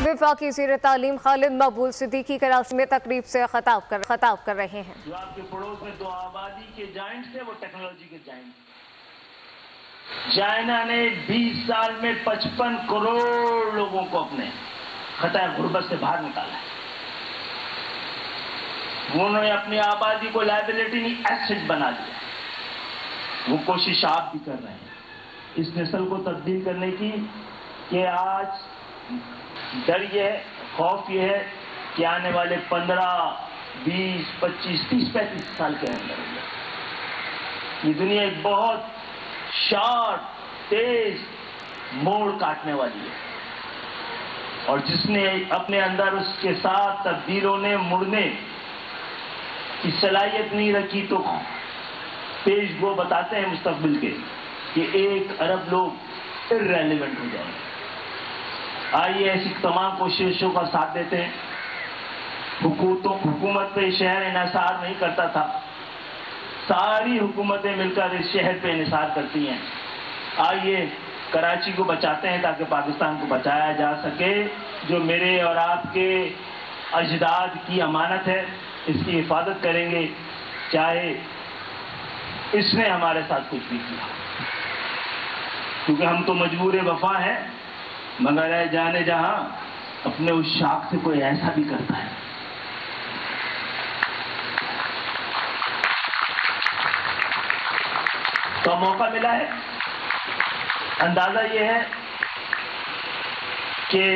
وفاقی وزیر تعلیم خالد مقبول صدیقی کراچی میں تقریب سے خطاب کر رہے ہیں۔ جو آپ کے پڑوس میں دو آبادی کے جائنٹس ہیں وہ ٹیکنالوجی کے جائنٹس۔ چائنا نے 20 سال میں 55 کروڑ لوگوں کو اپنے خطۂ غربت سے باہر نکالا ہے۔ انہوں نے اپنی آبادی کو لائبلٹی نہیں ایسٹ بنا دیا۔ وہ کوشش آپ بھی کر رہے ہیں اس نسل کو تبدیل کرنے کی کہ آج ڈر یہ ہے، خوف یہ ہے کہ آنے والے 15 20 25 30 35 سال کے اندر یہ دنیا ایک بہت شارٹ تیز موڑ کاٹنے والی ہے، اور جس نے اپنے اندر اس کے ساتھ تبدیل ہونے مڑنے کی صلاحیت نہیں رکھی تو پیش گو بتاتے ہیں مستقبل کے کہ 1 ارب لوگ ارریلیونٹ ہو جائیں گے۔ آئیے ایسی تمام کوششوں کا ساتھ دیتے ہیں۔ حکومت پہ شہر انحصار نہیں کرتا تھا، ساری حکومتیں مل کر اس شہر پہ انحصار کرتی ہیں۔ آئیے کراچی کو بچاتے ہیں تاکہ پاکستان کو بچایا جا سکے، جو میرے اور آپ کے اجداد کی امانت ہے، اس کی حفاظت کریں گے چاہے اس نے ہمارے ساتھ کچھ بھی کیا، کیونکہ ہم تو مجبور وفا ہیں، مگر اے جانے جہاں اپنے اس شاخ سے کوئی ایسا بھی کرتا ہے۔ تو موقع ملا ہے، اندازہ یہ ہے کہ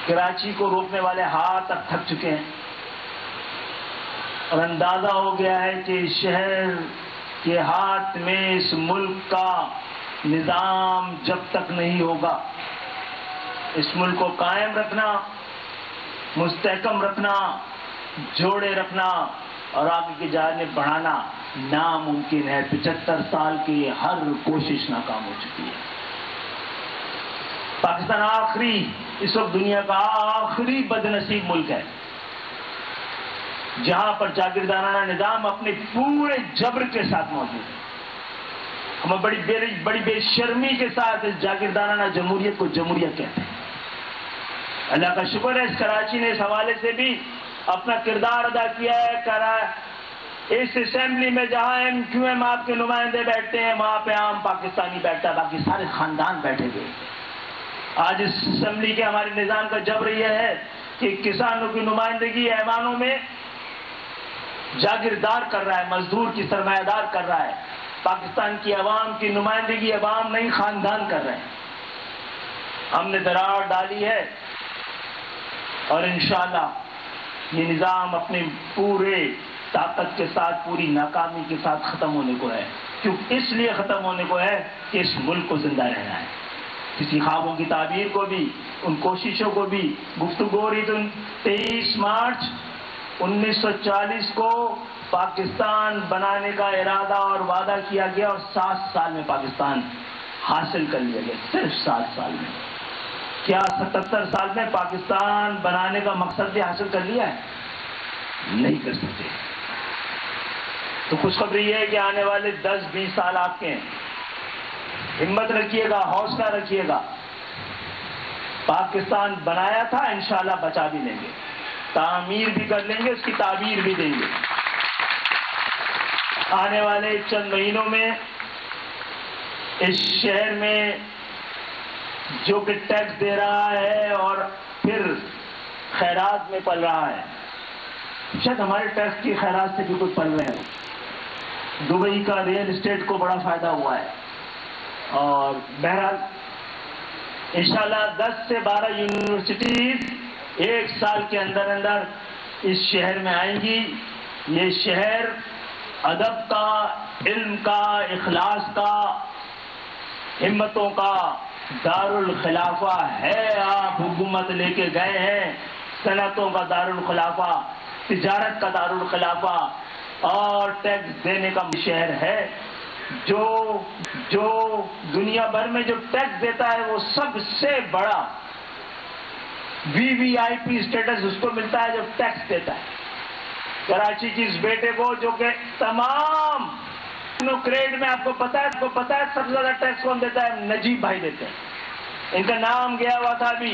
کراچی کو روکنے والے ہاتھ اب تھک چکے ہیں، اور اندازہ ہو گیا ہے کہ شہر کے ہاتھ میں اس ملک کا نظام جب تک نہیں ہوگا، اس ملک کو قائم رکھنا، مستحکم رکھنا، جوڑے رکھنا اور آگے کی جانب بڑھانا ناممکن ہے۔ 75 سال کی ہر کوشش ناکام ہو چکی ہے۔ پاکستان اس وقت دنیا کا آخری بدنصیب ملک ہے جہاں پر جاگیردارانہ نظام اپنے پورے جبر کے ساتھ موجود ہے۔ ہم بڑی بے شرمی کے ساتھ اس جاگیردارانہ جمہوریت کو جمہوریت کہتے ہیں۔ اللہ کا شکر ہے اس کراچی نے اس حوالے سے بھی اپنا کردار ادا کیا ہے۔ اس اسمبلی میں جہاں MQM آپ کے نمائندے بیٹھتے ہیں وہاں پہ عام پاکستانی بیٹھتا ہے، باقی سارے خاندان بیٹھے ہوئے۔ آج اس اسمبلی کے ہمارے نظام کا جبر یہ ہے کہ کسانوں کی نمائندگی ایوانوں میں جاگیردار کر رہا ہے، مزدور کی سرمایہ دار کر رہا ہے۔ پاکستان کی عوام کی نمائندگی عوام نہیں خاندان کر رہے ہیں۔ ہم نے دراڑ ڈالی ہے اور انشاءاللہ یہ نظام اپنی پورے طاقت کے ساتھ، پوری ناکامی کے ساتھ ختم ہونے کو ہے۔ کیوں؟ اس لیے ختم ہونے کو ہے کہ اس ملک کو زندہ رہنا ہے۔ کسی خوابوں کی تعبیر کو بھی، ان کوششوں کو بھی گفتگو ہو رہی تو 23 مارچ 1940 کو پاکستان بنانے کا ارادہ اور وعدہ کیا گیا، اور 7 سال میں پاکستان حاصل کر لیا گیا، صرف 7 سال میں۔ کیا 77 سال میں پاکستان بنانے کا مقصد بھی حاصل کر لیا ہے؟ نہیں کر سکتے۔ تو خوشخبری یہ ہے کہ آنے والے 10-20 سال آپ کے ہیں، ہمت رکھیے گا، حوصلہ رکھیے گا۔ پاکستان بنایا تھا، انشاءاللہ بچا بھی لیں گے، تعمیر بھی کر لیں گے، اس کی تعبیر بھی دیں گے۔ آنے والے چند مہینوں میں اس شہر میں جو کہ ٹیکس دے رہا ہے اور پھر خیرات میں پل رہا ہے، شاید ہمارے ٹیکس کی خیرات سے بھی کوئی پل رہے ہیں۔ دبئی کا ریئل اسٹیٹ کو بڑا فائدہ ہوا ہے، اور بہرحال انشاءاللہ 10 سے 12 یونیورسٹیز 1 سال کے اندر اس شہر میں آئیں گی۔ یہ شہر ادب کا، علم کا، اخلاص کا، ہمتوں کا دارالخلافہ ہے۔ آپ حکومت لے کے گئے ہیں، صنعتوں کا دارالخلافہ، تجارت کا دارالخلافہ اور ٹیکس دینے کا شہر ہے۔ جو دنیا بھر میں جو ٹیکس دیتا ہے وہ سب سے بڑا VIP اسٹیٹس اس کو ملتا ہے جو ٹیکس دیتا ہے۔ کراچی کی اس بیٹے کو جو کہ تمام کریڈ میں آپ کو پتا ہے سب سے زیادہ ٹیکس کون دیتا ہے؟ نجیب بھائی دیتے ہیں۔ ان کا نام گیا ہوا تھا ابھی